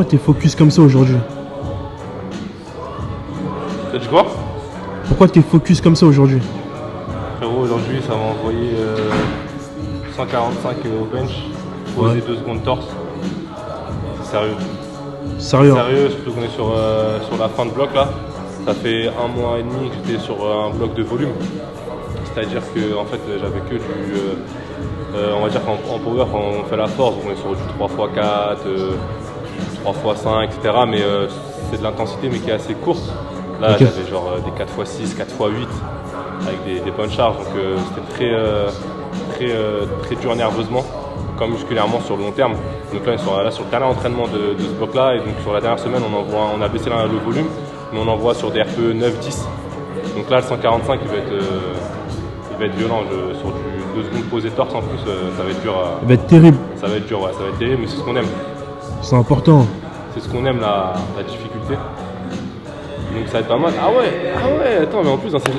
pourquoi t'es focus comme ça aujourd'hui? T'as dit quoi? Pourquoi t'es focus comme ça aujourd'hui? Frérot, aujourd'hui ça m'a envoyé 145 au bench, poser 2 secondes torse. C'est sérieux. Sérieux? Sérieux, surtout qu'on est sur la fin de bloc là. Ça fait 1 mois et demi que j'étais sur un bloc de volume. C'est-à-dire que en fait j'avais que du. On va dire qu'en power, quand on fait la force, on est sur du 3x4, du 3x5, etc. Mais c'est de l'intensité mais qui est assez courte. Là j'avais genre des 4x6, 4x8 avec des bonnes charges. Donc c'était très dur nerveusement, comme musculairement sur le long terme. Donc là on est sur le terrain d'entraînement de ce bloc là. Et donc sur la dernière semaine on a baissé le volume, mais on envoie sur des RPE 9-10. Donc là le 145 il va être violent, sur du 2 secondes posé torse en plus, ça va être dur. Il va être terrible. Ça va être dur, ouais, ça va être terrible, mais c'est ce qu'on aime. C'est important. C'est ce qu'on aime, la difficulté. Donc ça va être pas mal. Ah ouais, attends, mais en plus dans cette...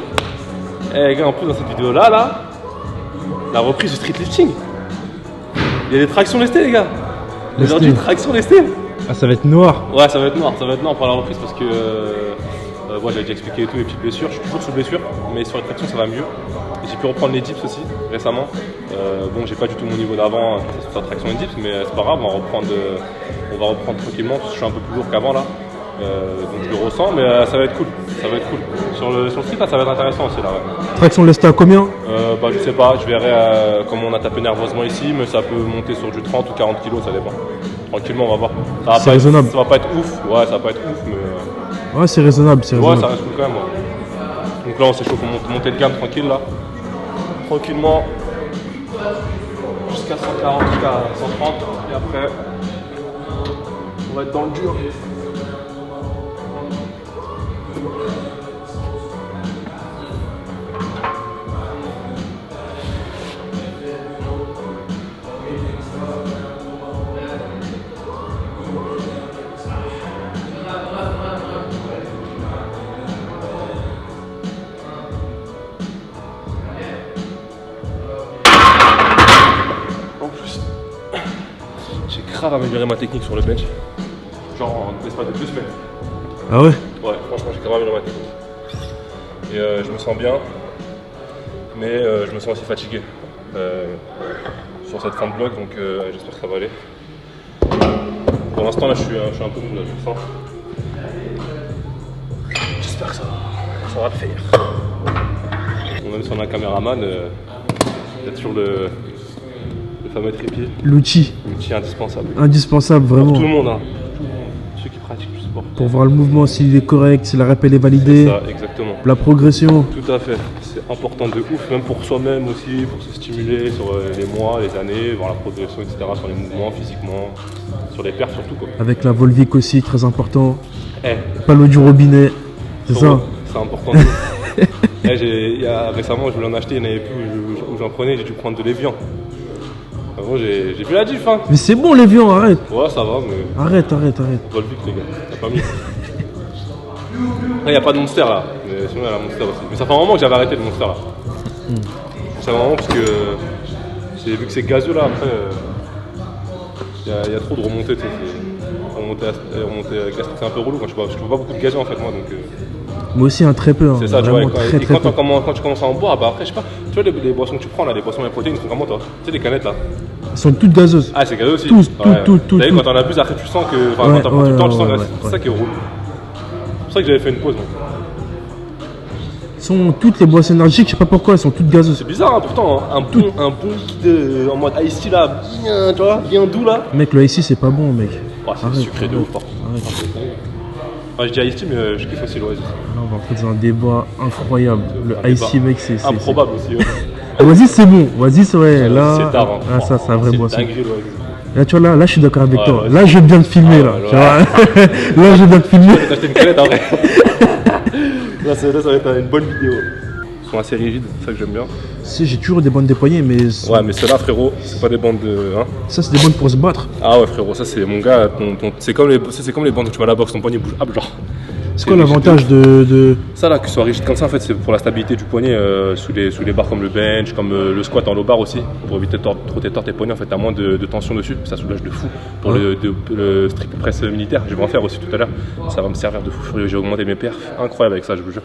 les gars, en plus dans cette vidéo là, la reprise du street lifting. Il y a des tractions lestées les gars. Aujourd'hui, traction lestée. Ah, ça va être noir. Ouais, ça va être noir pour la reprise parce que... moi j'avais déjà expliqué et tout, les petites blessures, je suis toujours sous blessure, mais sur les tractions ça va mieux. Et j'ai pu reprendre les dips aussi récemment. Bon, j'ai pas du tout mon niveau d'avant sur la traction et dips, mais c'est pas grave, on va reprendre tranquillement parce que je suis un peu plus lourd qu'avant là. Donc je le ressens, mais ça va être cool. Ça va être cool. Sur le street là, ça va être intéressant aussi là. Ouais. Traction lestée à combien? Bah je sais pas, je verrai comment on a tapé nerveusement ici, mais ça peut monter sur du 30 ou 40 kg, ça dépend. Tranquillement, on va voir. C'est raisonnable. Ça va pas être ouf, ouais, ça va pas être ouf, mais. Ouais, c'est raisonnable, Ouais, ça reste cool quand même. Ouais. Donc là, on s'est chaud pour monter le gamme tranquille là. Tranquillement. Jusqu'à 140, jusqu'à 130. Et après, on va être dans le dur. Grave amélioré ma technique sur le bench, genre en l'espace de 2 semaines. Ah ouais? Ouais, franchement j'ai grave amélioré ma technique. Et je me sens bien, mais je me sens aussi fatigué sur cette fin de bloc, donc j'espère que ça va aller. Pour l'instant là je suis un peu mou là, je le sens. J'espère que ça va le faire. On a sur un caméraman, il y a toujours le fameux trépied. L'outil. L'outil indispensable. Indispensable, vraiment. Pour tout le monde, hein. Ceux qui pratiquent du sport. Pour voir le mouvement, s'il est correct, si la rep elle est validée. C'est ça, exactement. La progression. Tout à fait. C'est important de ouf, même pour soi-même aussi, pour se stimuler sur les mois, les années, voir la progression, etc. Sur les mouvements, physiquement, sur les perfs surtout, quoi. Avec la volvique aussi, très important. Eh. Pas l'eau du robinet. C'est ça? C'est important. Récemment, je voulais en acheter, il n'y en avait plus où j'en prenais, j'ai dû prendre de l'évian. Bon, j'ai vu la diff, hein. Mais c'est bon l'évian, arrête. Ouais, ça va, mais. Arrête. Volvic, les gars, t'as pas mis. Là, il n'y a pas de Monster là, mais sinon il y a la Monster aussi. Mais ça fait un moment que j'avais arrêté le Monster là. Ça fait un moment parce que j'ai vu que c'est gazeux là, après il y a trop de remontées, tu sais. Remonter gastrique, c'est un peu relou, je trouve pas beaucoup de gazeux en fait moi donc. Moi aussi, très peu. Hein. C'est ça, tu vois. Très peu. Quand tu commences à en boire, bah après, je sais pas, tu vois, les boissons que tu prends là, les boissons à protéines, ils sont comment toi? Tu sais, les canettes là? Elles sont toutes gazeuses. Ah, c'est gazeux aussi? Tout. Quand t'en abuses, après, tu sens que. Enfin, quand t'en prends tout le temps, tu sens que c'est ça qui est relou. C'est pour ça que j'avais fait une pause, moi. Sont toutes les boissons énergiques, je sais pas pourquoi, elles sont toutes gazeuses. C'est bizarre, hein, pourtant, hein, un bon liquide en mode ice tea là, bien, tu vois, bien doux là. Mec, le ice c'est pas bon, mec. Ouais, c'est sucré de ouf, par contre. Ouais, je dis ice tea, mais je kiffe aussi l'Oasis. Là, on va entrer dans un débat incroyable. Le ice mec, c'est. Improbable aussi, ouais. Oasis, c'est bon. Oasis, ouais, là. C'est tard, hein. Ah, ça, c'est un vrai boisson. Dinguerie, l'Oasis. Là, tu vois, là, je suis d'accord avec toi. Là, je vais bien te filmer, là. Tu vois. Là, je vais bien te filmer. Je vais t'acheter une canette, en vrai. Là, ça va être une bonne vidéo. Ils sont assez rigides, c'est ça que j'aime bien. Si, j'ai toujours des bandes déployées, mais. Ouais, mais ceux-là, frérot, c'est pas des bandes de. Hein. Ça, c'est des bandes pour se battre. Ah ouais, frérot, ça, c'est mon gars. C'est comme les bandes que tu mets à la boxe, ton poignet bouge. Hop, genre. C'est quoi l'avantage de... Ça là, que ce soit rigide comme ça, en fait, c'est pour la stabilité du poignet sous les barres comme le bench, comme le squat en low bar aussi, pour éviter de trop tordre tes poignets. En fait, t'as moins de tension dessus, ça soulage de fou. Pour le strip press militaire, je vais en faire aussi tout à l'heure. Ça va me servir de fou furieux. J'ai augmenté mes perfs, incroyable avec ça, je vous jure.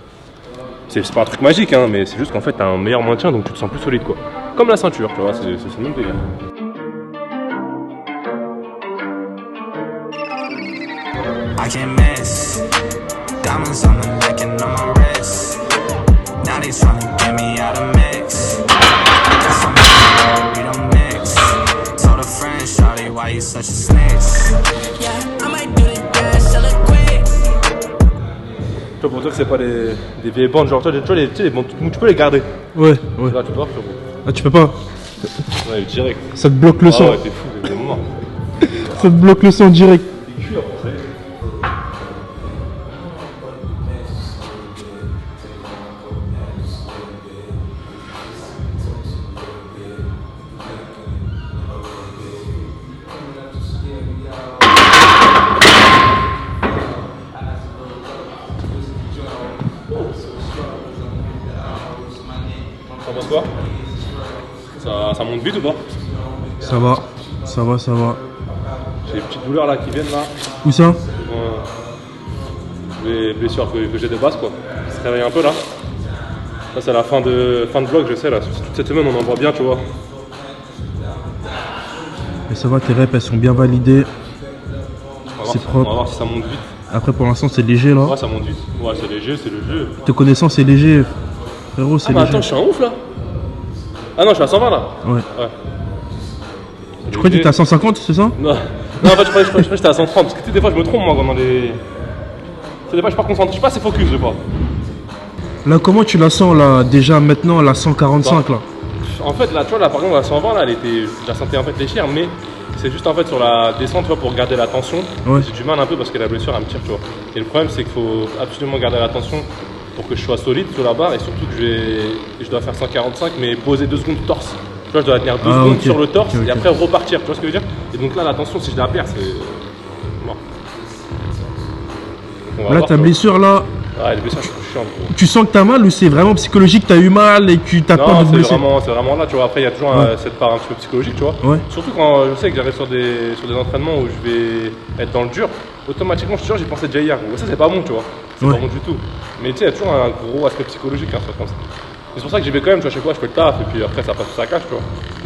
C'est pas un truc magique, hein, mais c'est juste qu'en fait, t'as un meilleur maintien, donc tu te sens plus solide, quoi. Comme la ceinture, tu vois, c'est le même délire. I can't miss. Diamonds on the neck and on my wrist. Now they tryna get me out of mix. Guess I'm in we don't mix. Told a friend, shawty, why you such a snitch? Yeah, I might do the dash, sell it quick. Tu vois, pour dire que c'est pas des vieilles bandes, genre, tu vois, les bandes toutes moues, tu peux les garder. Ouais. Là, tu peux, frérot. Ah, tu peux pas. Ouais, direct. Ça te bloque le son. Ouais, t'es fou, t'es mort. Ça te bloque le son direct. T'es cuit, après. T'en penses quoi? Ça monte vite ou pas? Ça va. J'ai des petites douleurs là qui viennent là. Où ça? Les blessures que j'ai de base quoi. Ça se réveille un peu là. Ça c'est la fin de vlog, je sais là. Toute cette semaine on en voit bien, tu vois. Mais ça va, tes reps elles sont bien validées. C'est propre. On va voir si ça monte vite. Après pour l'instant c'est léger là. Ouais, ça monte vite. Ouais, c'est léger, c'est le jeu. Te connaissant c'est léger. Frérot, c'est Ah, mais léger. attends, je suis en ouf là. Ah non, je suis à 120 là. Ouais. Tu crois que t'étais à 150, c'est ça? Non, en fait, je crois que j'étais à 130. Parce que tu sais, des fois, je me trompe moi dans les. Tu sais, des fois, je suis pas concentré, je suis pas assez focus, je crois. Là, comment tu la sens là? Déjà maintenant, la 145 là. En fait, là, tu vois, là, par exemple, la 120, là, je la sentais en fait légère, mais c'est juste en fait sur la descente, tu vois, pour garder la tension. Ouais. J'ai du mal un peu parce que la blessure, elle me tire, tu vois. Et le problème, c'est qu'il faut absolument garder la tension pour que je sois solide sur la barre et surtout que je dois faire 145, mais poser 2 secondes torse. Tu vois, je dois tenir 2 secondes ok. sur le torse Ok. et après repartir, tu vois ce que je veux dire? Et donc là, la tension, si je la perds, c'est mort. On va Là, voir, ta tu vois. blessure là, Ouais, les blessures, je suis chiant. tu sens que t'as mal ou c'est vraiment psychologique, t'as eu mal et que t'as peur de Non, te c'est blesser? vraiment là, tu vois. Après, il y a toujours Ouais. cette part un petit peu psychologique, tu vois. Ouais. Surtout quand je sais que j'arrive sur des entraînements où je vais être dans le dur, automatiquement, je te jure, j'y pensais déjà hier. Ça, c'est pas bon, tu vois. C'est Ouais. pas bon du tout. Mais tu sais, il y a toujours un gros aspect psychologique, hein, sur comme ça. C'est pour ça que j'y vais quand même, tu vois, chez quoi je fais le taf, et puis après, ça passe sous sa cache, tu vois.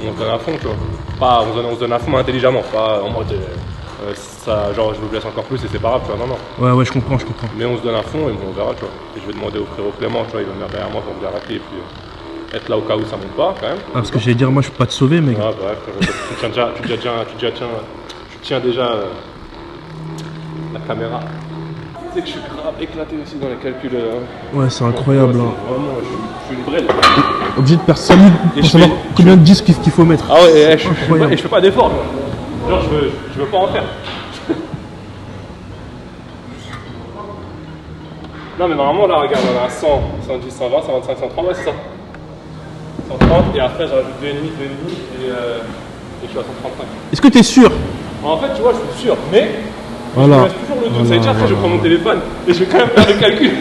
On se donne à fond, tu vois. Pas, on se donne à fond, mais intelligemment, pas en mode. Ça, genre, je me blesse encore plus et c'est pas grave, tu vois. Non, non. Ouais, je comprends. Mais on se donne à fond et on verra, tu vois. Et je vais demander au frérot Clément, tu vois, il va venir derrière moi pour me dire arrêter et puis être là au cas où ça monte pas quand même. Ah, parce que j'allais dire, moi je peux pas te sauver, mec. Ouais, bah, frérot, tu tiens déjà la caméra. Tu sais que je suis grave éclaté aussi dans les calculs. Ouais, c'est incroyable. Ouais, Hein. c'est vraiment, je suis une brêle. Obligé de perdre 5 minutes Et pour je savoir fais- combien de disques qu'il faut mettre. Ah ouais, je Incroyable. fais pas d'effort. Genre, je veux pas en faire. Non, mais normalement, là, regarde, on a 100, 110, 120, 125, 130, ouais, c'est ça. 130, et après, j'ajoute 2,5 et je suis à 135. Est-ce que t'es sûr? En fait, tu vois, je suis sûr, mais Voilà. je me laisse toujours le doute. Ça veut dire après, je prends mon téléphone et je vais quand même faire le calcul.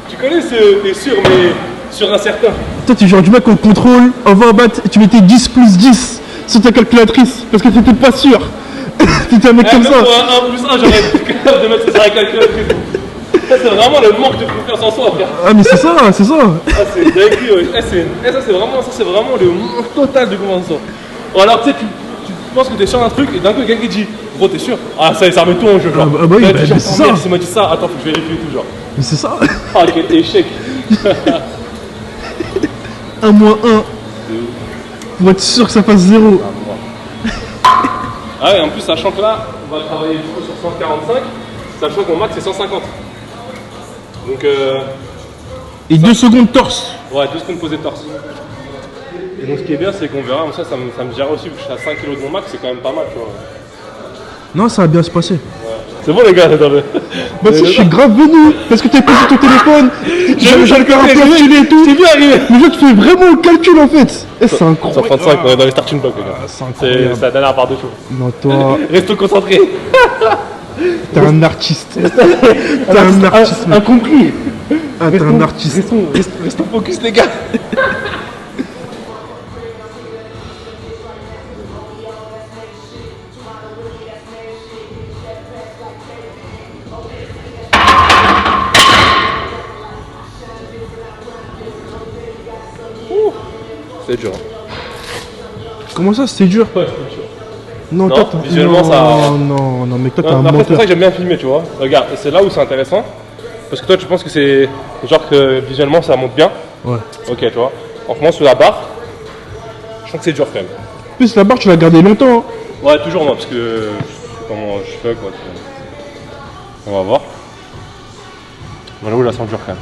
Tu connais ce t'es sûr, mais sur un certain. Toi, tu es genre du mec au contrôle, on va en battre, et tu mettais 10 plus 10 sur ta calculatrice parce que t'étais pas sûr. T'étais un mec comme Même ça. pour un 1 plus 1, j'aurais été capable de mettre ça sur la calculatrice. Ça, c'est vraiment le manque de confiance en soi, frère. Ah, mais c'est ça. Ah, c'est dingue, ouais. Ça, c'est vraiment le manque total de confiance en soi. Ou alors, tu sais, tu penses que t'es sûr d'un truc et d'un coup, quelqu'un qui dit, gros, t'es sûr? Ah, ça remet tout en jeu, genre. Ah bah oui, Là, bah, tu dis, mais c'est attends, ça. merde, s'il m'a dit ça, attends, faut que je vérifie et tout, genre. Mais c'est ça. Ah, quel échec. 1 moins 1. Pour être sûr que ça fasse 0. Ah ouais, en plus, sachant que là, on va travailler du coup sur 145, sachant que mon max c'est 150. Donc, Et 2 secondes torse. ouais, 2 secondes posées de torse. Et donc, ce qui est bien, c'est qu'on verra, ça me gère aussi, vu que je suis à 5 kg de mon max, c'est quand même pas mal, tu vois. Non, ça va bien se passer. C'est bon, les gars, attendez. Bah, si, je suis grave venu parce que t'as posé ton téléphone. J'ai le cœur un peu stylé et tout. C'est bien arrivé. Mais là, tu fais vraiment le calcul en fait. Eh, c'est incroyable. 135, on est dans les starting blocks, les gars. C'est incroyable. C'est la dernière barre de tout. Non, toi. Reste concentré. T'es un artiste. T'es un artiste. mec. Incompris. Ah, t'es un artiste. Restons focus, les gars. C'est dur. Comment ça, c'était dur? Ouais, c'est dur. Non, Non, toi, visuellement, non, ça- non, mec, toi, t'es un Après, c'est pour menteur. ça que j'aime bien filmer, tu vois. Regarde, c'est là où c'est intéressant. Parce que toi, tu penses que c'est genre que visuellement ça monte bien. Ouais. Ok, tu vois. En moi, sur la barre, je sens que c'est dur quand même. En plus, la barre, tu l'as gardée longtemps. Hein. Ouais, toujours moi, parce que je sais comment je fais, quoi. On va voir. Bon, là où je la sens dure quand même.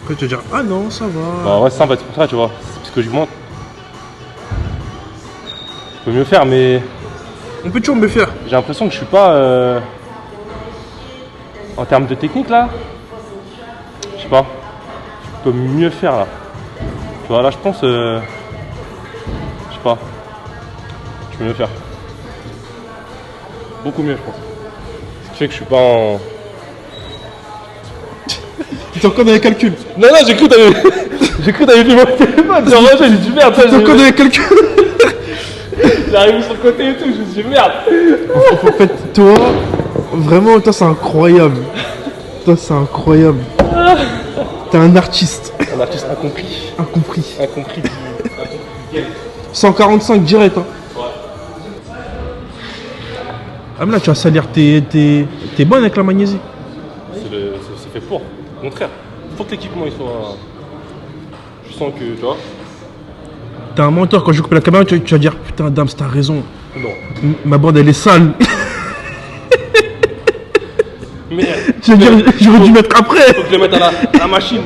Après, tu vas dire, ah non, ça va. Bah ouais, c'est ça, en fait, c'est pour ça, tu vois. C'est psychologiquement. Je peux mieux faire, mais On peut toujours me faire. j'ai l'impression que je suis pas. En termes de technique là, je sais pas. Je peux mieux faire là. Tu vois, là je pense. Je sais pas. Je peux mieux faire. Beaucoup mieux, je pense. Ce qui fait que je suis pas en. T'es encore dans les calculs. Non, non, j'ai cru que t'avais. J'ai cru que t'avais vu mon téléphone. Genre, j'ai dit merde, ça, T'es encore dans les calculs. j'ai arrivé sur le côté et tout, je me suis dit merde. En fait, toi, vraiment, toi, c'est incroyable. Toi, c'est incroyable. T'es un artiste. Un artiste incompris. Incompris. Incompris. 145 direct. Hein. Ouais. Ah, mais là, tu vas salir. T'es bonne avec la magnésie. C'est fait pour. Au contraire. Faut que l'équipement il soit. Je sens que, tu vois. T'es un menteur. Quand je coupe la caméra, tu vas dire, putain, Dams, t'as raison. Non. Ma bande, elle est sale. Mais. Tu vas dire, j'aurais dû mettre après. Faut que je le mette à la machine.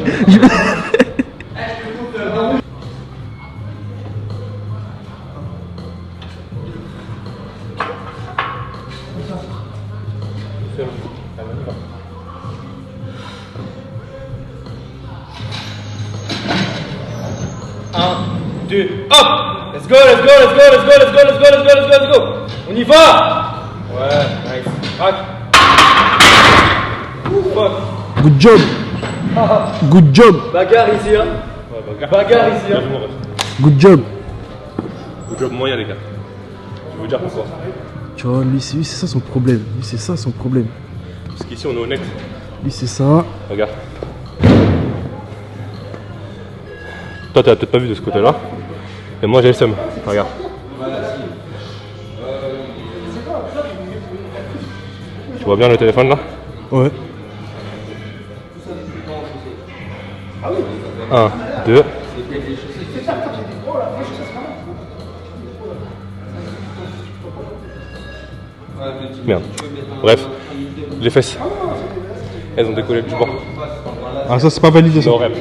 Un, deux, hop! Let's go, let's go, let's go, let's go, let's go, let's go, let's go, let's go, let's go! On y va! Ouais, nice. Rack. Fuck. Good job. Good job. Bagarre ici, hein. Ouais, Bagarre ici, hein. Bien joué, mon ref. Good job. Good job moyen, les gars. Je vais vous dire pourquoi. Tu vois, lui, c'est ça son problème. Lui, c'est ça son problème. Parce qu'ici, on est honnête. Lui, c'est ça. Regarde. Toi, t'as peut-être pas vu de ce côté-là. Et moi, j'ai le seum. Regarde. Tu vois bien le téléphone là? Ouais. 1, 2. Merde. Bref, les fesses. Elles ont décollé du bord. Ah, ça, c'est pas validé, ça. C'est horrible.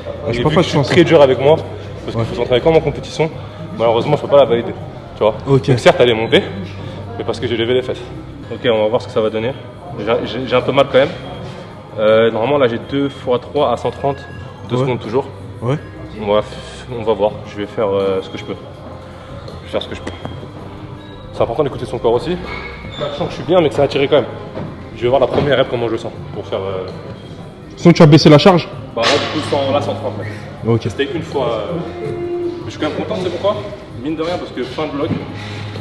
Ah, je J'ai peux vu pas que de je suis chance. très dur avec moi. Parce qu'il faut s'entraîner comme en compétition. Malheureusement, je peux pas la valider. Tu vois? Ok. Donc, certes, elle est montée. Mais parce que j'ai levé les fesses. Ok, on va voir ce que ça va donner. J'ai un peu mal quand même. Normalement, là, j'ai 2 x 3 à 130. 2 Ouais. secondes toujours. Ouais. On va voir. Je vais faire ce que je peux. Je vais faire ce que je peux. C'est important d'écouter son corps aussi. Là, je sens que je suis bien, mais que ça a tiré quand même. Je vais voir la première rep comment je le sens. Pour faire. Sinon, tu vas baisser la charge. Bah, là, du coup, là, 130 en fait. Ok. C'était une fois. Mais je suis quand même content, c'est pourquoi? Mine de rien, parce que fin de bloc,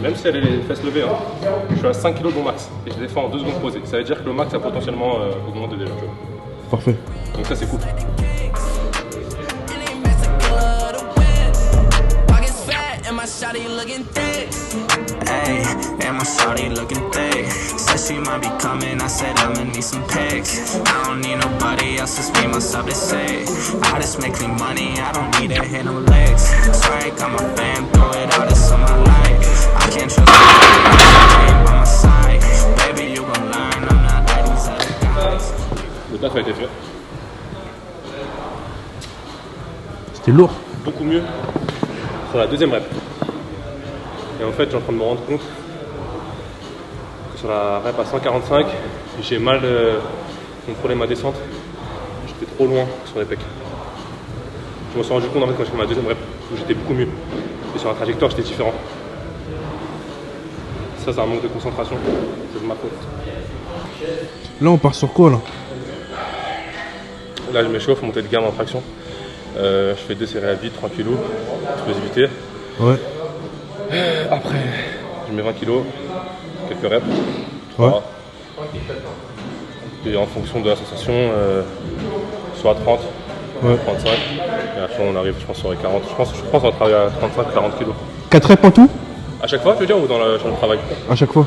même si elle est les fesses levées, hein, je suis à 5 kg de mon max. Et je les fais en 2 secondes posées. Ça veut dire que le max a potentiellement augmenté déjà. Tu vois. Parfait. Donc ça, c'est cool. Pockets fat and my shawty looking thick. Hey, and my shawty looking thick. Said she might be coming, I said I'ma need some pics. I don't need nobody else, it's me, myself, to say. I just make clean money, I don't need to hit no legs. Sorry, got my fam, throw it all, this on my life. I can't trust nobody by my side. Baby, you gon' learn, I'm not like these other guys. Le taf a été fait. C'était lourd. Beaucoup mieux sur la deuxième rep. Et en fait, je suis en train de me rendre compte que sur la rep à 145, j'ai mal contrôlé ma descente. J'étais trop loin sur les pecs. Je me suis rendu compte en fait quand j'ai fait ma deuxième rep où j'étais beaucoup mieux. Et sur la trajectoire, j'étais différent. Ça, c'est un manque de concentration. C'est de ma faute. Là, on part sur quoi là? Là, je m'échauffe, montée de gamme en traction. Je fais 2 séries à vide, 3 kg, explosivité. Ouais. Après, je mets 20 kg, quelques reps. Ouais. Voilà. Et en fonction de la sensation, soit 30, Ouais. 35. Et à la fin, on arrive, je pense, sur les 40. Je pense qu'on va travailler à 35-40 kg. 4 reps en tout? À chaque fois, tu veux dire, ou dans le travail? À chaque fois?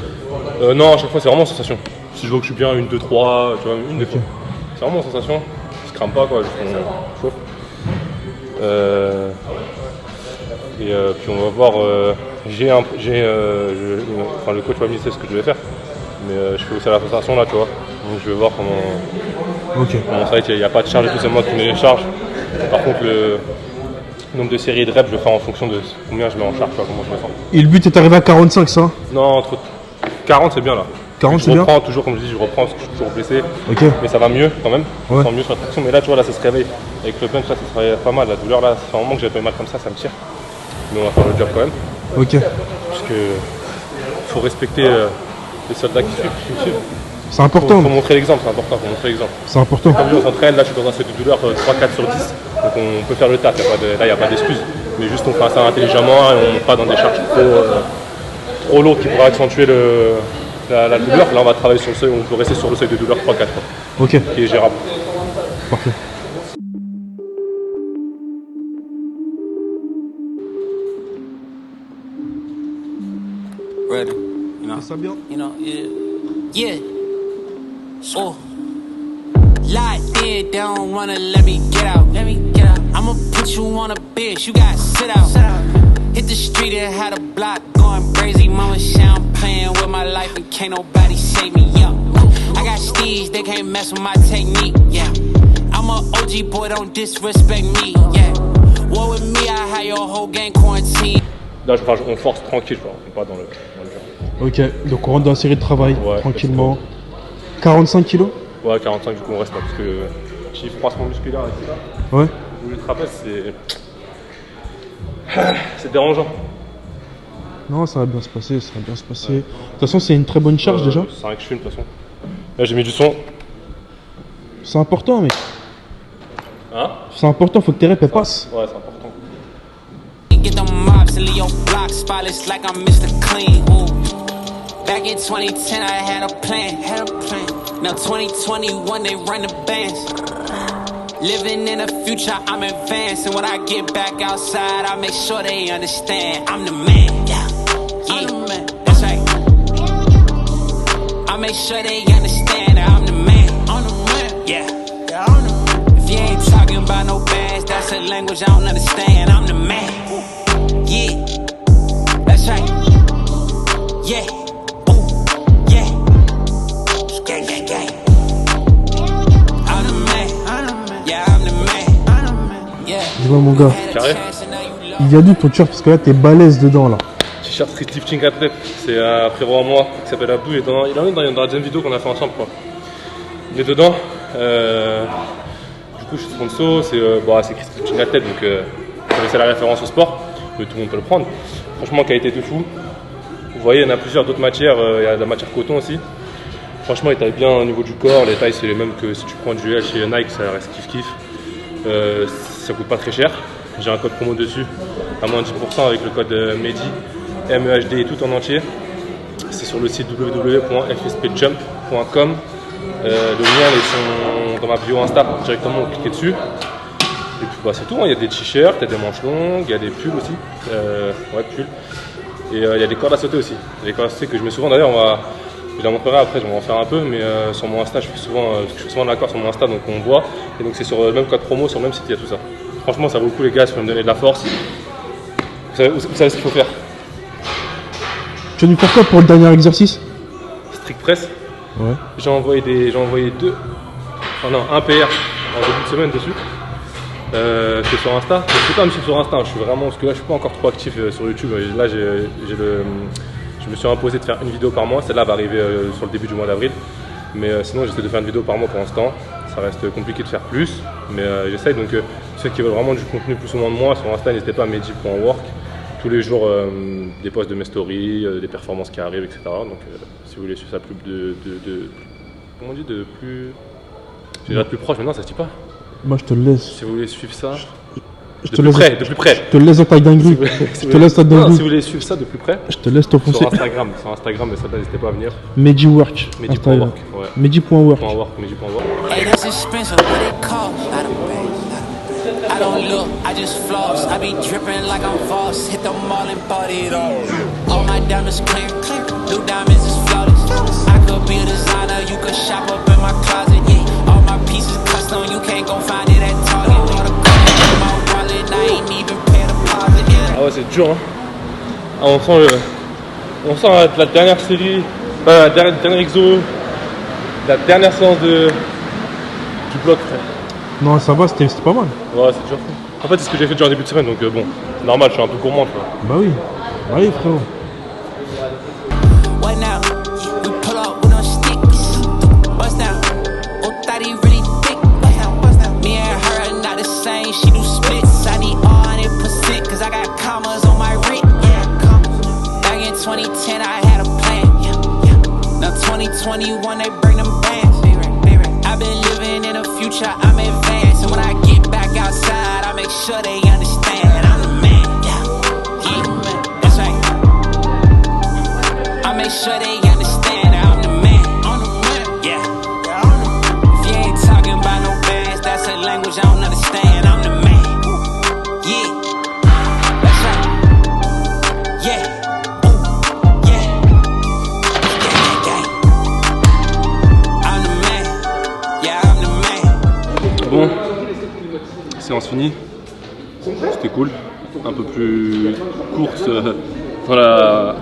Non, à chaque fois, c'est vraiment sensation. Si je vois que je suis bien, 1, 2, 3, tu vois, une des fois. C'est vraiment sensation. Je crame pas, quoi, juste on chauffe. Puis on va voir. Le coach m'a dit c'est ce que je vais faire. Mais je fais aussi la sensation là, tu vois. Donc je vais voir comment ça va être. Il n'y a pas de charge et tout, c'est moi qui mets les charges. Par contre, le nombre de séries et de reps, je vais faire en fonction de combien je mets en charge, tu vois, comment je me sens. Et le but est d'arriver à 45, ça? Non, entre 40, c'est bien là. 40, c'est Je bien? reprends toujours, comme je dis, je reprends parce que je suis toujours blessé. Ok. Mais ça va mieux quand même. Ouais. Je sens mieux sur la traction. Mais là, tu vois, là, ça se réveille. Avec le punch, là, ça serait pas mal. La douleur, là, ça fait un moment que j'ai pas eu mal comme ça me tire. Mais on va faire le job quand même. Ok. Parce que faut respecter les soldats qui suivent. C'est important. Faut montrer l'exemple, c'est important, faut montrer l'exemple. C'est important. Comme on s'entraîne, là je suis dans un seuil de douleur 3-4 sur 10, donc on peut faire le taf, là il n'y a pas d'excuse. Mais juste on fait ça intelligemment et on ne monte pas dans des charges trop lourdes qui pourraient accentuer la douleur. Là on va travailler sur le seuil, on peut rester sur le seuil de douleur 3-4, Ok. qui est gérable. Parfait. Ready, you know. Ça bien. You know, yeah. Oh. Locked in, they don't wanna let me get out. I'ma put you on a bitch, you gotta sit out. Hit the street and had a block going crazy. Mama shit, I'm playing with my life and can't nobody save me. Yeah. I got steez, they can't mess with my technique. Yeah. I'm a OG boy, don't disrespect me. Yeah. War with me, I had your whole gang quarantine. Là on force tranquille, on n'est pas dans le dur. Ok, donc on rentre dans la série de travail, Ouais, tranquillement. 45 kilos? Ouais, 45 du coup on reste là parce que j'ai froissement musculaire et tout ça. Ouais. Le trapèze c'est dérangeant. Non, ça va bien se passer, ça va bien se passer. De toute façon, c'est une très bonne charge déjà. C'est vrai que je fume de toute façon. Là j'ai mis du son. C'est important, mec. Hein? C'est important, faut que tes reps elles passent. Ouais, c'est important. Get the mobs and Leo block spotless like I'm Mr. Clean. Ooh. Back in 2010, I had a plan. Now 2021, they run the bands. Living in the future, I'm advanced. And when I get back outside, I make sure they understand I'm the man. Yeah, I'm the man. That's right. I make sure they understand that I'm the man. I'm the man. Yeah, I'm the man. If you ain't talking about no bands, that's a language I don't understand. I'm the man. Yeah, that's right. Yeah, ooh, yeah. Gang, gang, gang. I'm the man. Yeah, I'm the man. Yeah. Dis-moi, mon gars, Carré. il y a d'où ton t-shirt parce que là, t'es balèze dedans là. T-shirt Street Lifting Athlete, c'est un frérot à moi qui s'appelle Abdou, il en est dans la deuxième vidéo qu'on a fait ensemble quoi. Il est dedans. Du coup je suis sponsor, c'est Street Lifting Athlete donc vous connaissez la référence au sport, mais tout le monde peut le prendre. Franchement qualité de fou. Vous voyez il y en a plusieurs d'autres matières, il y a de la matière coton aussi. Franchement il taille bien au niveau du corps, les tailles c'est les mêmes que si tu prends du L chez Nike, ça reste kiff. Ça coûte pas très cher. J'ai un code promo dessus, à moins de 10% avec le code MEDI, MEHD et tout en entier. C'est sur le site www.fspjump.com. Le lien est dans ma bio Insta, directement vous cliquez dessus. Et puis c'est tout, il y a des t-shirts, il y a des manches longues, il y a des pulls aussi. Pulls. Et il y a des cordes à sauter aussi. Les cordes à sauter que je mets souvent d'ailleurs, je la montrerai après, je vais en faire un peu, mais sur mon Insta, je fais souvent de la corde sur mon Insta, donc on voit. Et donc c'est sur le même code promo, sur le même site, il y a tout ça. Franchement, ça vaut le coup les gars, si vous me donner de la force. Vous savez ce qu'il faut faire. Tu vas nous faire quoi pour le dernier exercice? Strict press. Ouais. J'ai envoyé un PR en début de semaine dessus. C'est sur Insta. Je ne sais pas me suivre sur Insta, je suis vraiment, parce que là je suis pas encore trop actif sur YouTube. Là je me suis imposé de faire une vidéo par mois. Celle-là va arriver sur le début du mois d'avril. Mais sinon j'essaie de faire une vidéo par mois pour l'instant. Ça reste compliqué de faire plus, mais j'essaye. Donc ceux qui veulent vraiment du contenu plus ou moins de moi, sur Insta, n'hésitez pas à medi.work. tous les jours des posts de mes stories, des performances qui arrivent, etc. Donc si vous voulez suivre ça plus comment on dit, de plus... Je dirais de plus proche, mais non, ça se dit pas. Moi, je te le laisse. Si vous voulez suivre ça... Je de te plus laisse, près, de plus près. Je te laisse dans ta dinguerie. Je te laisse ta Non, dinguerie. si vous voulez suivre ça de plus près, Je te laisse t'enfoncer. sur Instagram, mais ça, n'hésitez pas à venir. Mediwork. Medi.work, ouais. Medi.work. Medi.work. Hey, that's expensive, what it cost? I don't pay. I don't look, I just floss. I be dripping like I'm Voss. Hit the mall and bought it all. All my diamonds clear, new diamonds is flawless. I could be a designer, you could shop up in my closet. Yeah, all my pieces custom, you can't go find it at Target. All the gold in my wallet, I ain't even pay the deposit. Yeah. Ah ouais, c'est dur, hein. Ah, on sent la dernière série, la dernière exo, la dernière séance du bloc, frère. Non, ça va, c'était pas mal. Ouais, c'est dur. En fait, c'est ce que j'ai fait déjà en début de semaine, donc bon, normal, je suis un peu gourmand, tu vois. Bah oui. Bah oui, frérot. What now? We pull up with no sticks. Bust down. Oh, thought he really thick. Me and her are not the same. She do splits. I need 100% cause I got commas on my wrist. Back in 2010, I had a plan. Now 2021, they bring them bands. I've been living in the future, I'm advanced. And when I get back outside, I make sure they understand I'm the man. Yeah, that's right. I make sure they understand that I'm the man. I'm the man. Yeah. If you ain't talking about no bands, that's a language I don't understand. I'm the man. Yeah. That's right. Yeah. Ooh. Yeah. Gang. I'm the man. Yeah, I'm the man. Bon, séance finie. C'était cool. Un peu plus courte dans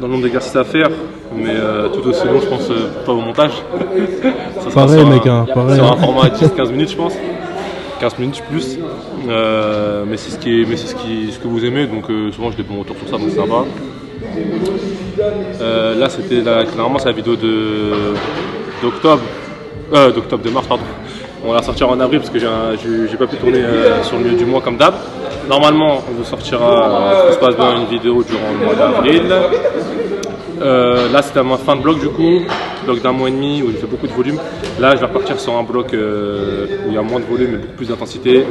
le nombre d'exercices à faire, mais tout aussi long, je pense, pas au montage. Ça sera Pareil, sur mec, hein, pareil. Sur un format 10-15 minutes, je pense. 15 minutes plus. Mais c'est ce que vous aimez, donc souvent j'ai des bons retours sur ça, donc c'est sympa. Là, clairement, c'est la vidéo de mars, pardon. On va la sortir en avril parce que j'ai pas pu tourner sur le milieu du mois comme d'hab. Normalement, on vous sortira, si tout se passe bien, une vidéo durant le mois d'avril. Là, c'était ma fin de bloc du coup, bloc d'1 mois et demi où j'ai fait beaucoup de volume. Là, je vais repartir sur un bloc où il y a moins de volume mais beaucoup plus d'intensité.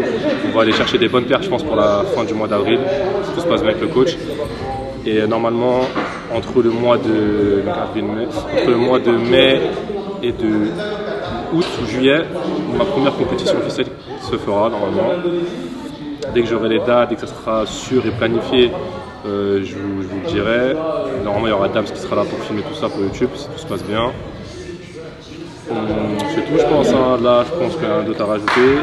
On va aller chercher des bonnes pertes, je pense, pour la fin du mois d'avril, si tout se passe bien avec le coach. Et normalement, entre le mois de mai et de août ou juillet, ma première compétition officielle se fera normalement. Dès que j'aurai les dates, dès que ça sera sûr et planifié, je vous le dirai. Normalement, il y aura Dams qui sera là pour filmer tout ça pour YouTube, si tout se passe bien. C'est tout, je pense. Hein. Là, je pense qu'il y a d'autres à rajouter.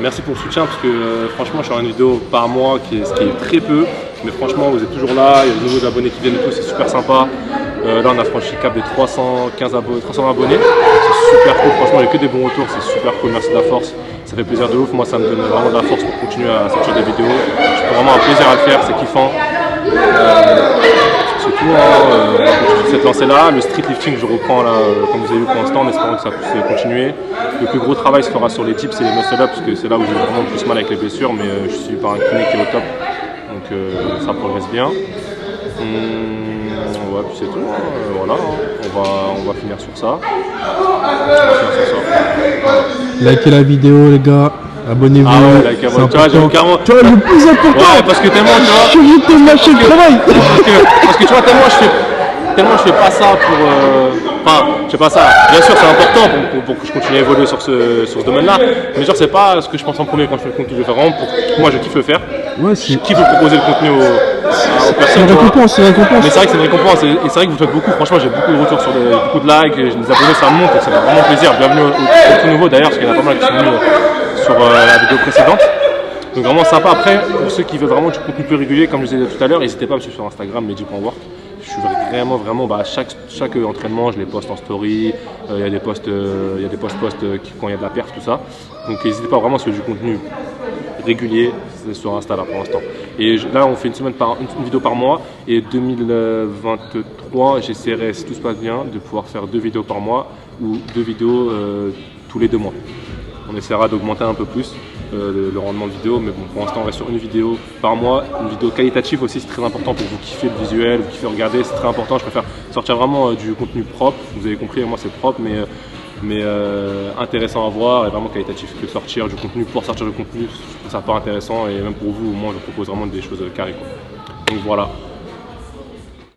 Merci pour le soutien, parce que franchement, je fais une vidéo par mois, ce qui est très peu. Mais franchement, vous êtes toujours là, il y a de nouveaux abonnés qui viennent et tout, c'est super sympa. Là, on a franchi le cap des 300 abonnés. C'est super cool, franchement, il n'y a que des bons retours, c'est super cool, merci de la force. Ça fait plaisir de ouf, moi ça me donne vraiment de la force pour continuer à sortir des vidéos. J'ai vraiment un plaisir à le faire, c'est kiffant. C'est tout, hein. Cette lancée-là, le street lifting, je reprends là, comme vous avez vu pour l'instant, en espérant que ça puisse continuer. Le plus gros travail se fera sur les dips et les muscle-up, parce que c'est là où j'ai vraiment le plus mal avec les blessures, mais je suis par un kiné qui est au top, donc ça progresse bien. Ouais, puis c'est tout, voilà, on va finir sur ça. Likez la vidéo, les gars. Abonnez-vous. Ah ouais, like, c'est tu vois, j'ai carrément... Tu vois, le plus important. Ouais, parce que tellement, tu vois... Je vais te lâcher le travail. Parce que tu vois, tellement je fais pas ça pour... Enfin, je fais pas ça. Bien sûr, c'est important pour que je continue à évoluer sur ce domaine-là. Mais genre, c'est pas ce que je pense en premier quand je fais le contenu. Je fais vraiment pour... Moi, je kiffe le faire. Ouais, je kiffe proposer le contenu aux personnes. C'est une récompense, c'est une récompense. Mais c'est vrai que c'est une récompense. Et c'est vrai que vous faites beaucoup. Franchement, j'ai beaucoup de retours sur beaucoup de likes. Les abonnés, ça monte. Et ça fait vraiment plaisir. Bienvenue aux tout nouveaux d'ailleurs, parce qu'il y en a pas mal qui sont venus sur la vidéo précédente. Donc vraiment sympa. Après, pour ceux qui veulent vraiment du contenu plus régulier, comme je disais tout à l'heure, n'hésitez pas à me suivre sur Instagram, medi.work. Je suis vraiment, chaque entraînement, je les poste en story. Il y a des posts quand il y a de la perf, tout ça. Donc n'hésitez pas vraiment à suivre du contenu régulier sur Insta là pour l'instant. Et là, on fait une vidéo par mois. Et 2023, j'essaierai, si tout se passe bien, de pouvoir faire 2 vidéos par mois ou 2 vidéos tous les 2 mois. On essaiera d'augmenter un peu plus. le rendement de vidéo, mais bon, pour l'instant on reste sur une vidéo par mois, une vidéo qualitative aussi, c'est très important pour vous kiffer le visuel, vous kiffer regarder, c'est très important. Je préfère sortir vraiment du contenu propre, vous avez compris, moi c'est propre, mais intéressant à voir et vraiment qualitatif, que sortir du contenu pour sortir du contenu, je trouve ça pas intéressant, et même pour vous, au moins je propose vraiment des choses carrées, quoi. Donc voilà.